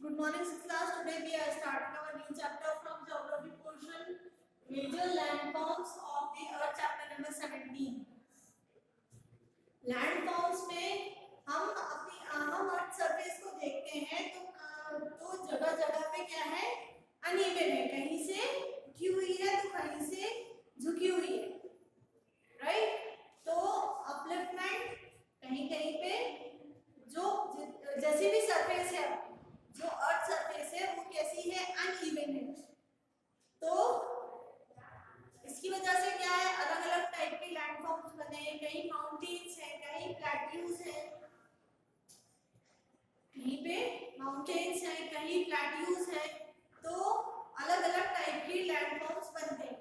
Good morning, sixth class. Today we are starting our new chapter from geography portion, major landforms of the Earth, chapter number 17. Landforms में हम earth surface को देखते हैं तो जगह जगह पे क्या है, अनइवन है, कहीं से उठी हुई है तो कहीं से झुकी हुई है, राइट। तो अपलिफ्टमेंट कहीं कहीं पे जो जैसी भी सरफेस है, जो अर्थ सरफेस है वो कैसी है, अनइवन है। तो इसकी वजह से क्या है, अलग अलग टाइप के लैंडफॉर्म्स बने हैं, कहीं माउंटेन्स हैं, कहीं प्लेट्यूज हैं, कहीं पे माउंटेन्स हैं, कहीं प्लेट्यूज हैं, तो अलग अलग टाइप के लैंडफॉर्म्स बनते हैं।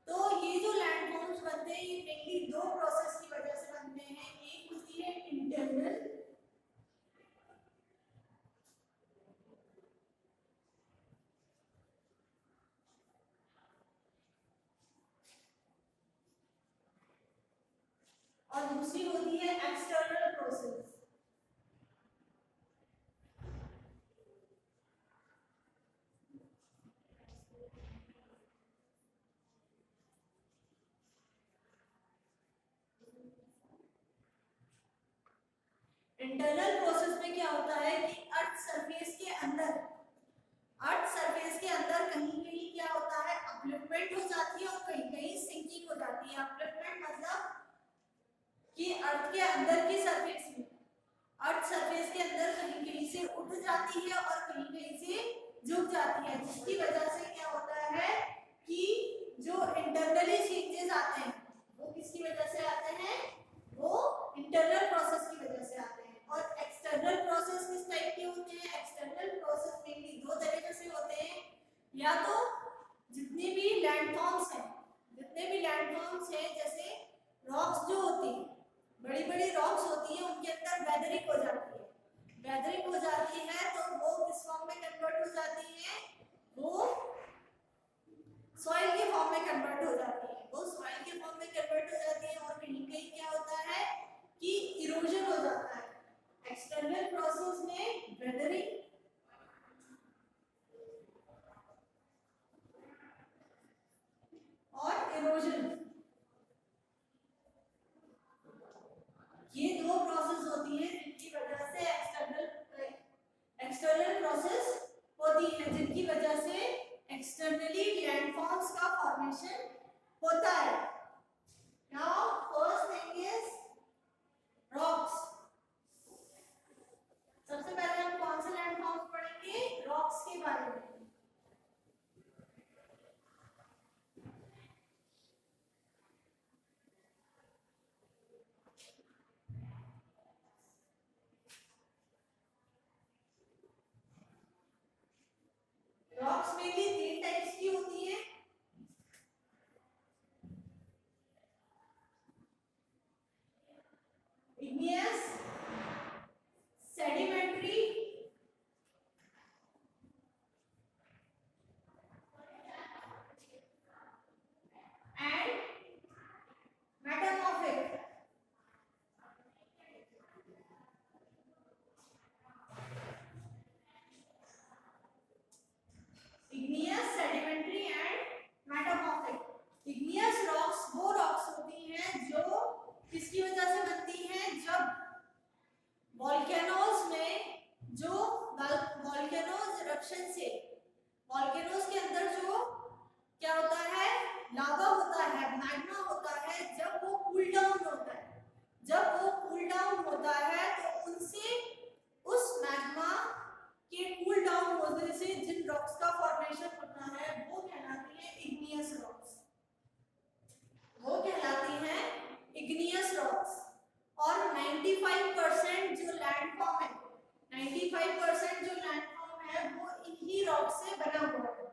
तो ये जो लैंडफॉर्म्स बनते हैं ये मेनली दो प्रोसेस की वजह से बनते हैं। एक होती है इंटरनल, और दूसरी होती है एक्सटर्नल प्रोसेस। इंटरनल प्रोसेस में क्या होता है कि अर्थ सरफेस के अंदर कहीं कहीं क्या होता है, अपलिफ्टमेंट हो जाती है और कहीं कहीं सिंकिंग हो जाती है। अपलिफ्टमेंट मतलब कि अर्थ के अंदर की सरफेस में, अर्थ सरफेस के अंदर कहीं कहीं से उठ जाती है और कहीं कहीं से झुक जाती है, जिसकी वजह से क्या होता है कि जो इंटरनली चेंजेस आते हैं वो किसकी वजह से आते हैं, वो इंटरनल प्रोसेस की वजह से आते हैं। और एक्सटर्नल प्रोसेस किस टाइप के होते हैं, एक्सटर्नल प्रोसेस मेनली दो तरीके से होते हैं। या तो जितने भी लैंडफॉर्म्स हैं जैसे रॉक्स जो होती हैं, बड़ी बड़ी रॉक्स होती है, उनके अंदर वेदरिंग हो जाती है तो वो किस फॉर्म में कन्वर्ट हो जाती है, वो सॉइल के फॉर्म में कन्वर्ट हो जाती है, और कहीं कहीं क्या होता है कि इरोजन हो जाता है। एक्सटर्नल प्रोसेस में वेदरिंग और इरोजन, ये दो प्रोसेस होती है जिनकी वजह से एक्सटर्नल प्रोसेस होती है, जिनकी वजह से एक्सटर्नली लैंडफॉर्म्स का फॉर्मेशन होता है। Now first thing is rocks. सबसे पहले हम कौन से लैंडफॉर्म्स पढ़ेंगे, रॉक्स के बारे में। रॉक्स मेनली तीन टाइप्स की होती है। Igneous, sedimentary and metamorphic. Igneous, sedimentary and metamorphic. Igneous rocks वो रॉक्स होती हैं जो किसकी वजह से बनती हैं, जब वॉल्केनोज में जो वॉल्केनोज इरप्शन से, वॉल्केनोज के अंदर जो क्या होता है, लावा होता है, मैग्मा होता है, जब वो कूल डाउन होता है तो उनसे, उस मैग्मा के कूल डाउन होने से जिन रॉक्स का फॉर्मेशन होता है वो कहलाती है इग्नियस रॉक्स, और 95% जो लैंडफॉर्म है, 95% जो लैंडफॉर्म है वो इन्हीं रॉक्स से बना हुआ है।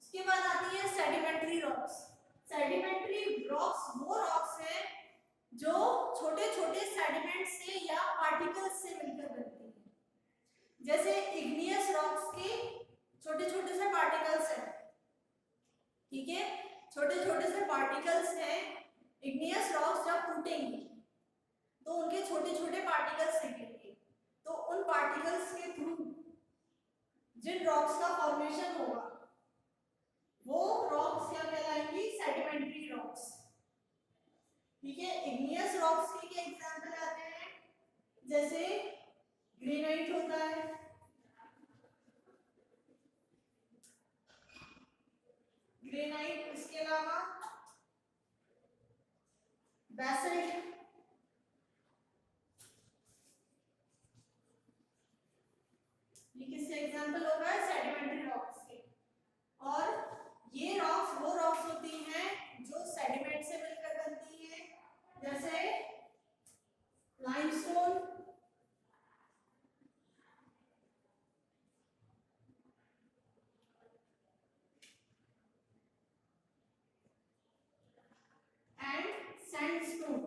उसके बाद आती है सेडिमेंट्री रॉक्स। सेडिमेंट्री रॉक्स वो रॉक्स हैं जो छोटे छोटे सेडिमेंट से या पार्टिकल्स से मिलकर बनती हैं। जैसे इग्नियस रॉक्स के छोटे छोटे से पार्टिकल्स हैं, ठीक है, छोटे छोटे से पार्टिकल्स हैं। इग्नियस रॉक्स जब टूटेंगी तो उनके छोटे छोटे पार्टिकल्स निकलेंगे, तो उन पार्टिकल्स के थ्रू जिन रॉक्स का फॉर्मेशन होगा वो रॉक्स क्या कहलाएंगी? Sedimentary rocks. ठीक है, इग्नियस रॉक्स के क्या एग्जांपल आते हैं? जैसे ग्रेनाइट होता है, ग्रेनाइट, इसके अलावा बेसल्ट, ये किसके एग्जांपल हो गए? सेडिमेंट्री रॉक्स के। और ये रॉक्स वो रॉक्स होती हैं जो सेडिमेंट से मिलकर बनती हैं, जैसे लाइमस्टोन, एंड सैंडस्टोन।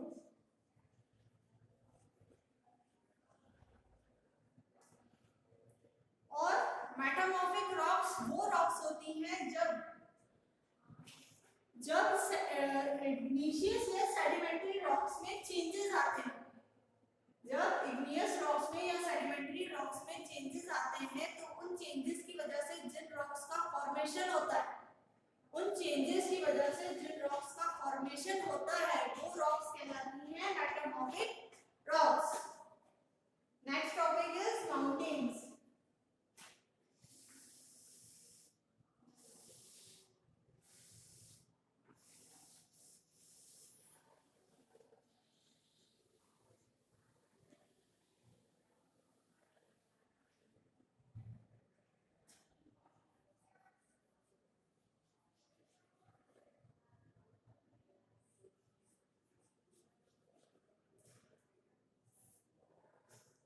और मेटामॉर्फिक रॉक्स वो रॉक्स होती हैं जब इग्निशियस या सेडिमेंट्री रॉक्स में चेंजेस आते हैं। जब इग्नियस रॉक्स में या सेडिमेंट्री रॉक्स में चेंजेस आते हैं तो उन चेंजेस की वजह से जिन रॉक्स का फॉर्मेशन होता है, उन चेंजेस की वजह से जिन रॉक्स का फॉर्मेशन होता है वो रॉक्स कहलाती हैं metamorphic rocks. Next topic is mountains.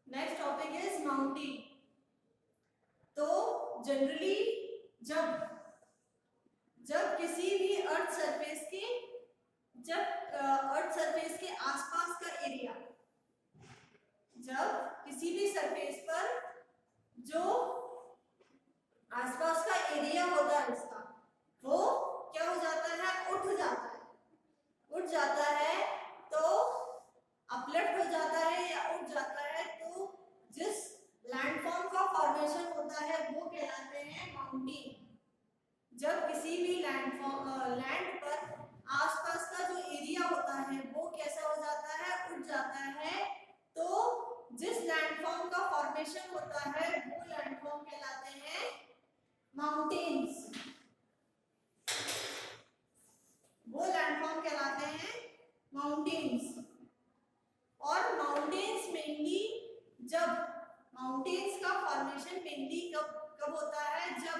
Next topic is mountain. तो जनरली जब किसी भी अर्थ सरफेस के आसपास का एरिया, जब किसी भी सरफेस पर जो आसपास का एरिया होता है उसका, वो क्या हो जाता है? उठ जाता है तो अपलिफ्ट हो जाता है या उठ जाता है, तो जिस लैंडफॉर्म का फॉर्मेशन होता है वो कहलाते हैं माउंटेन। जब किसी भी लैंड पर आसपास का जो एरिया होता है वो कैसा हो जाता है? उठ जाता है, तो जिस लैंडफॉर्म का फॉर्मेशन होता है वो लैंडफॉर्म कहलाते हैं माउंटेन्स। वो लैंडफॉर्म कहलाते हैं माउंटेन्स। और माउंटेन्स का फॉर्मेशन मेनली कब होता है? जब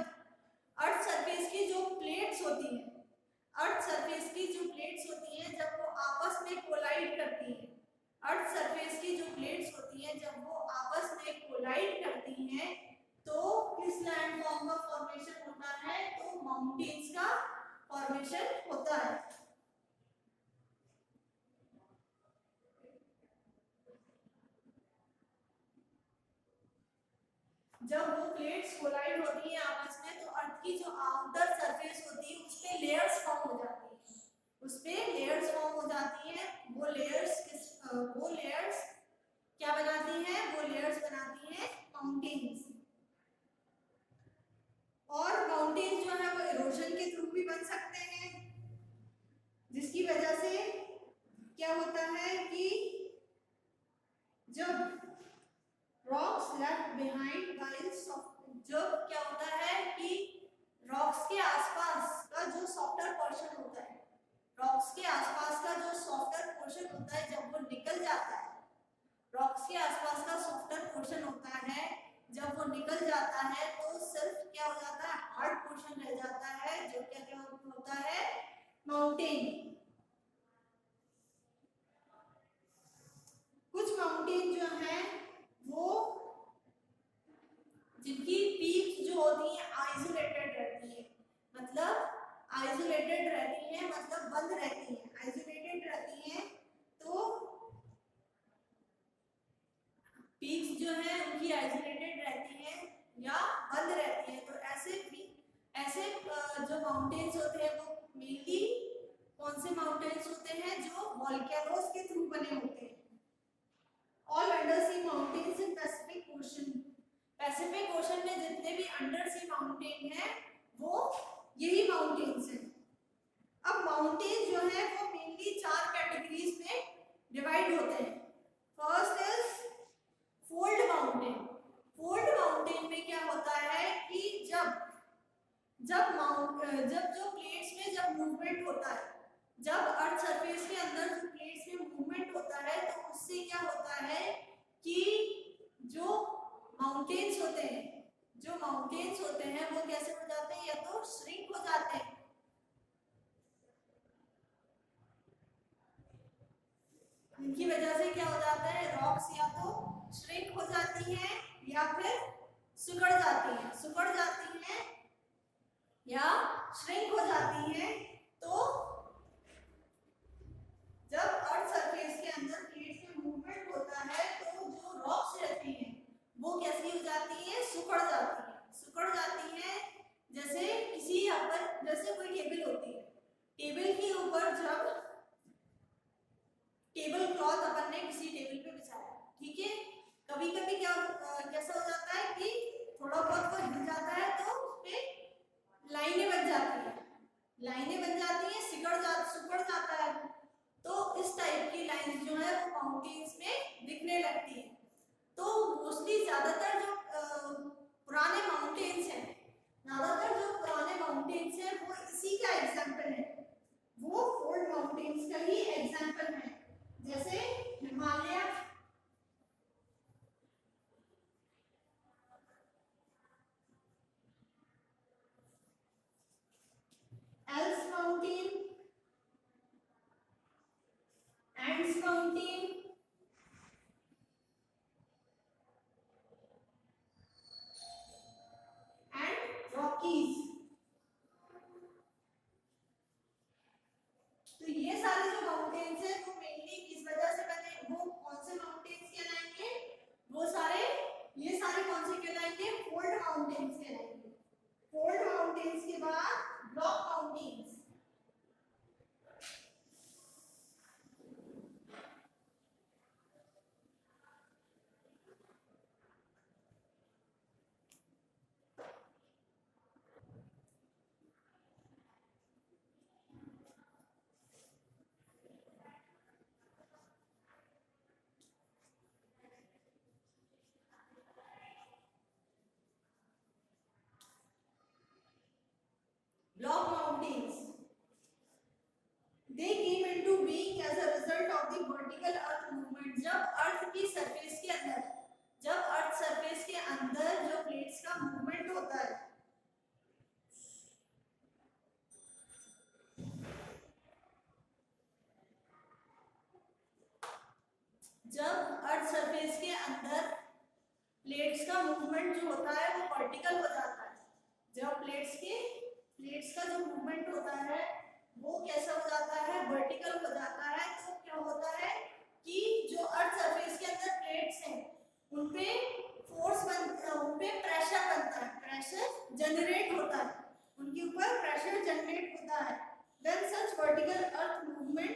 अर्थ सरफेस की जो प्लेट्स होती हैं, जब वो आपस में कोलाइड करती हैं, अर्थ सरफेस की जो प्लेट्स होती हैं जब वो आपस में कोलाइड करती हैं तो किस लैंडफॉर्म का फॉर्मेशन होता है? तो माउंटेन्स का फॉर्मेशन होता है। जब वो प्लेट्स कोलाइड होती हैं आपस में तो अर्थ की जो आउटर सरफेस होती है उस पे लेयर्स फॉर्म हो जाती हैं। वो लेयर्स क्या बनाती हैं? वो लेयर्स बनाती हैं माउंटेन्स। और माउंटेन्स जो है वो इरोजन के थ्रू भी बन सकते हैं, जिसकी वजह से क्या होता है कि जब रॉक्स लेफ्ट बिहाइंड जब क्या होता है कि रॉक्स के आसपास का जो सॉफ्टर पोर्शन होता है, जब वो निकल जाता है, रॉक्स के आसपास का सॉफ्टर पोर्शन होता है, जब वो निकल जाता है तो सिर्फ क्या हो जाता है? हार्ड पोर्शन रह जाता है, जो क्या होता है? माउंटेन। कुछ माउंटेन जो है वो जिनकी पीक जो होती है आइसोलेटेड रहती है, मतलब बंद रहती है, आइसोलेटेड रहती हैं, तो पीक्स जो है उनकी आइसोलेटेड रहती हैं या बंद रहती है। तो ऐसे जो माउंटेन्स होते हैं वो मेनली कौन से माउंटेन्स होते हैं? जो वोल्केनोस के थ्रू बने होते हैं। All undersea mountains in Pacific Pacific ocean में जितने भी अंडर सी माउंटेन है वो यही माउंटेन्स हैं। अब माउंटेन जो है वो मेनली 4 कैटेगरीज में डिवाइड होते हैं। First is fold mountain. Fold mountain में क्या होता है कि जब जो प्लेट्स में जब मूवमेंट होता है, जब अर्थ सरफेस के अंदर जो प्लेट्स में मूवमेंट होता है तो उससे क्या होता है कि जो माउंटेन्स होते हैं वो कैसे हो जाते हैं, या तो श्रिंक हो जाते हैं, इनकी वजह से क्या हो जाता है, रॉक्स या तो श्रिंक हो जाती हैं या फिर सिकुड़ जाती हैं या श्रिंक हो जाती हैं। तो जब अर्थ सरफेस के अंदर प्लेट्स में मूवमेंट होता है तो जो रॉक्स रहती हैं वो कैसी हो जाती है, सिकुड़ जाती हैं। जैसे किसी यहाँ पर जैसे कोई टेबल होती है, टेबल के ऊपर जब टेबल क्लॉथ अपन ने किसी टेबल पे बिछाया, ठीक है, कभी कभी कैसा हो जाता है कि थोड़ा बहुत वो हिल जाता है तो उस पे लाइनें बन जाती हैं, सिकुड़ जाता है। तो इस टाइप की लाइंस जो है वो माउंटेन्स में दिखने लगती है। तो मोस्टली ज्यादातर जो पुराने माउंटेन्स हैं वो इसी का एग्जांपल है, वो फोल्ड माउंटेन्स का ही एग्जांपल है। जैसे Himalaya, else mountain, ends mountain, and Rockies. तो ये सारे जो माउंटेन्स हैं वो मेनली किस वजह से बने, वो कौन से माउंटेन्स कहलाएंगे, ये सारे कौन से कहलाएंगे, फोल्ड माउंटेन्स कहलाएंगे। फोल्ड माउंटेन्स के बाद block mountains. Block mountains, they came into being as a result of the vertical earth movement। जब अर्थ सरफेस के अंदर जो प्लेट्स का मूवमेंट होता है, जब अर्थ सरफेस के अंदर प्लेट्स का मूवमेंट जो होता है वो वर्टिकल हो जाता है। जब प्लेट्स का जो मूवमेंट होता है वो कैसा हो जाता है, वर्टिकल हो जाता है। तो क्या होता है कि जो अर्थ सरफेस के अंदर प्लेट्स हैं उन पे प्रेशर बनता है, प्रेशर जनरेट होता है, उनके ऊपर प्रेशर जनरेट होता है। When such vertical earth movement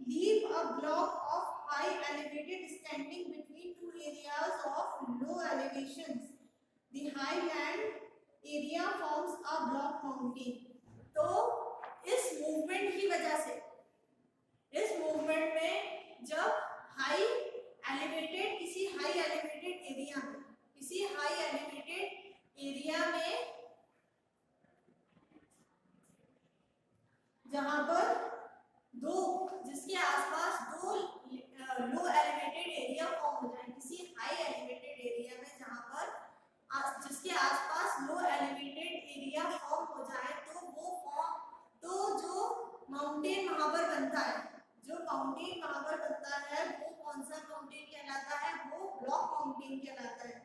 leave a block of high elevated standing between two areas of low elevations, the highland area forms a block mountain। तो इस मूवमेंट की वजह से, इस मूवमेंट में जब किसी हाई एलिवेटेड एरिया में जहां पर जिसके आसपास दो लो एलिवेटेड एरिया फॉर्म हो जाए, किसी हाई एलिवेटेड एरिया में जहां पर जिसके आसपास लो एलिवेटेड एरिया फॉर्म हो जाए तो जो माउंटेन वहां पर बनता है, वो कौन सा माउंटेन कहलाता है, वो ब्लॉक माउंटेन कहलाता है।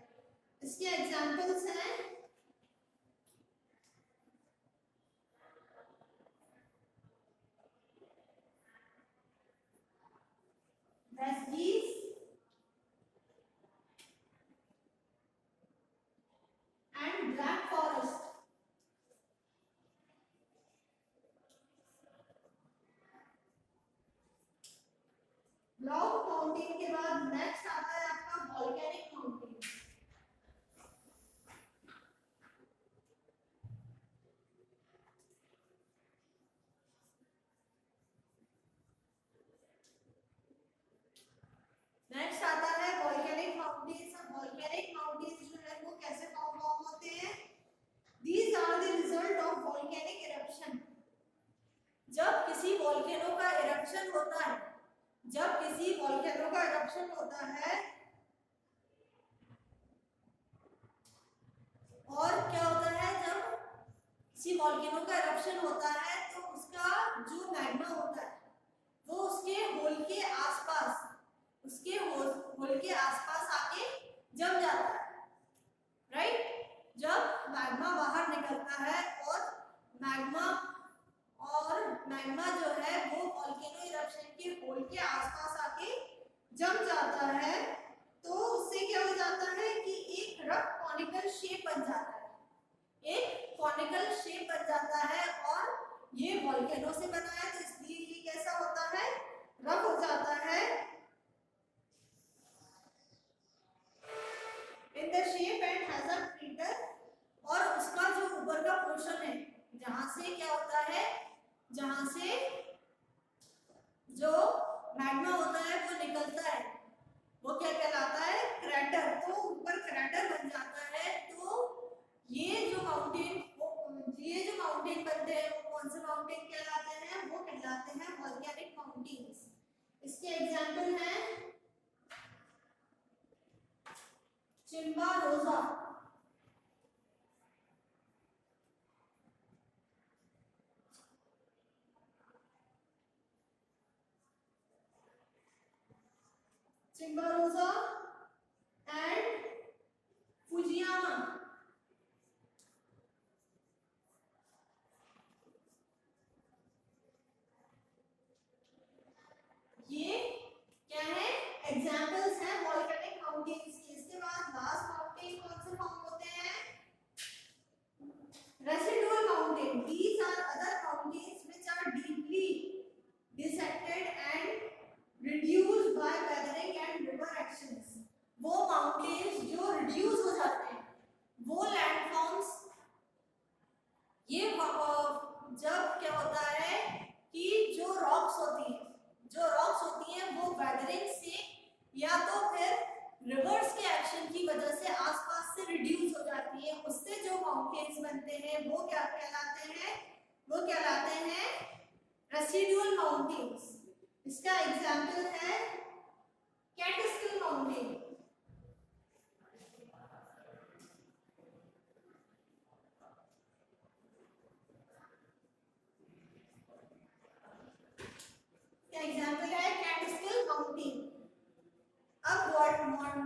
इसके एग्जांपल्स हैं Vosges and Black Forest। Block mountain के बाद नेक्स्ट आता है आपका वॉल्केनिक माउंटेन। इरप्शन होता है तो उसका जो मैग्मा होता है वो उसके होल के आसपास, उसके होल के आसपास आके जम जाता है, राइट। जब मैग्मा बाहर निकलता है और मैग्मा जो है वो वोल्केनो इरप्शन के होल के आसपास आके जम जाता है, तो उससे क्या हो जाता है कि एक रफ कॉनिकल शेप बन जाता है, एक कॉनिकल शेप बन जाता है। और ये वोल्केनो से बना है तो इसलिए ये कैसा होता है, रफ हो जाता है, in the shape and has a crater. और उसका जो ऊपर का पोर्शन है जहां से क्या होता है, जहां से जो मैग्मा होता है वो निकलता है वो क्या कहलाता है, क्रैटर। तो ऊपर क्रैटर बन जाता है। तो ये जो माउंटेन बनते हैं वो कौन से माउंटेन कहलाते हैं, वो कहलाते हैं वॉल्केनिक माउंटेन्स। इसके एग्जांपल हैं चिम्बारोसा, चिम्बारोसा एंड फुजियामा। ये क्या है, एग्जांपल्स हैं वॉल्केनिक माउंटेन्स के। इसके बाद लास्ट माउंटेन कौन से फॉर्म होते हैं, residual mountain. These are other mountains which are deeply dissected and reduced by weathering and river actions। वो माउंटेन्स जो रिड्यूस हो जाते हैं, वो लैंडफॉर्म्स, ये जब क्या होता है कि जो रॉक्स होती हैं वो वेदरिंग से या तो फिर रिवर्स के एक्शन की वजह से आसपास से रिड्यूस हो जाती है, उससे जो माउंटेन्स बनते हैं वो क्या कहलाते हैं, वो कहलाते हैं रेसिडुअल माउंटेन्स। इसका एग्जांपल है कैटस्किल माउंटेन। एग्जाम्पल है कैटस्किल माउंटेन। अब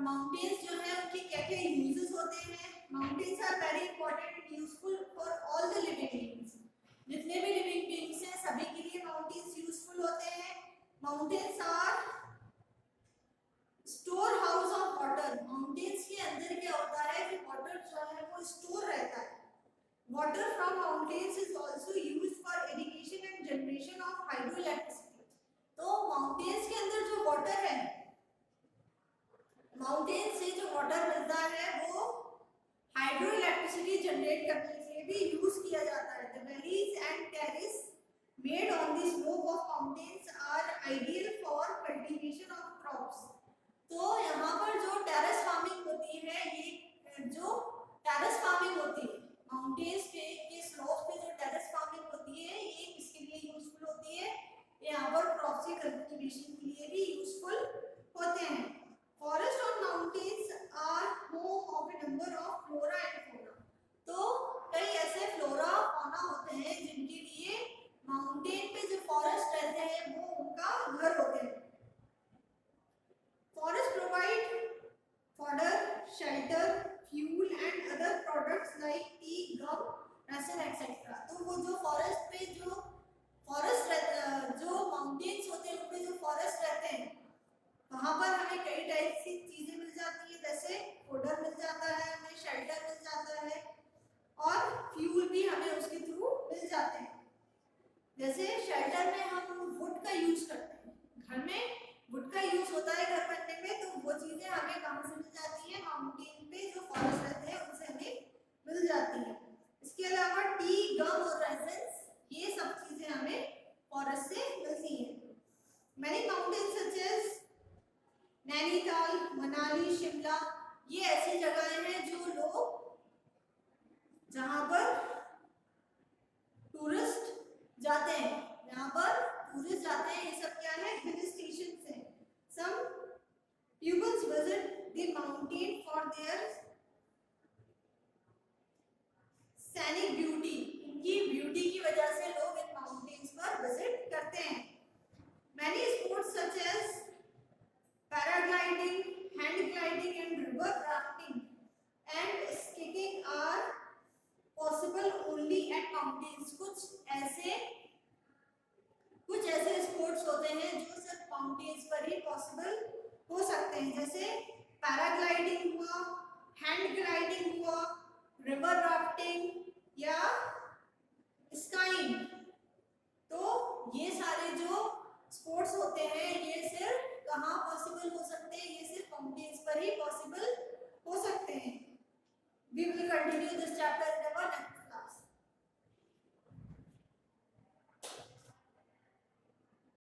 माउंटेन्स जो है उनके क्या क्या यूजेस होते हैं, mountains are very important and useful for all the living beings. जितने भी लिविंग बीइंग्स हैं सभी के लिए माउंटेन्स यूजफुल होते हैं। Mountains are store house of water. Mountains के अंदर क्या होता है कि वाटर जो है वो स्टोर रहता है। Water from mountains is also used for irrigation and generation of hydro electricity. तो माउंटेन्स के अंदर जो वाटर है, माउंटेन से जो वाटर मिलता है वो हाइड्रो इलेक्ट्रिसिटी जनरेट करने के लिए भी यूज किया जाता है। The valleys and terrace made on the slope of mountains are ideal for cultivation of crops. तो यहाँ पर जो टेरेस फार्मिंग होती है, ये जो टेरेस फार्मिंग होती है माउंटेन्स के स्लोप पे, जो टेरेस फार्मिंग होती है ये किसके लिए यूजफुल होती है, यहाँ पर क्रॉप्स की कल्टीवेशन के लिए भी यूजफुल होते हैं। Forest on mountains are home of a number of flora and fauna. तो कई ऐसे फ्लोरा फौना होते हैं जिनके लिए माउंटेन पे जो फॉरेस्ट रहते हैं वो उनका घर होते हैं। Forest provide fodder, shelter, fuel and other products like tea, gum, resin etcetera. तो वो जो फॉरेस्ट पे जो माउंटेन्स होते हैं उन पे जो फॉरेस्ट रहते हैं वहाँ पर हमें कई टाइप की चीजें मिल जाती है, जैसे फोडर मिल जाता है, हमें शेल्टर मिल जाता है और फ्यूल भी हमें उसके थ्रू मिल जाते हैं। जैसे शेल्टर में हम वुड का यूज करते हैं, घर में वुड का यूज होता है घर बनने में, तो वो चीजें हमें कहाँ से मिल जाती है, माउंटेन पे जो फॉरेस्ट रहते हैं उनसे हमें मिल जाती है। इसके अलावा टी, गम और रेजिन्स, ये सब चीजें हमें फॉरेस्ट से मिलती हैं। Many mountains such as Nainital, Manali, Shimla, ये ऐसी जगहें हैं जो लोग, जहां पर टूरिस्ट जाते हैं, ये सब क्या है, हिल स्टेशन है। Some peoples visit the mountain for their scenic beauty. इनकी ब्यूटी की वजह से ही पॉसिबल हो सकते हैं, जैसे पैराग्लाइडिंग हुआ, हैंड ग्लाइडिंग हुआ, रिवर राफ्टिंग या स्काइंग। तो ये सारे जो स्पोर्ट्स होते हैं ये सिर्फ कहाँ पॉसिबल हो सकते हैं, ये सिर्फ माउंटेन्स पर ही पॉसिबल हो सकते हैं। We will continue this chapter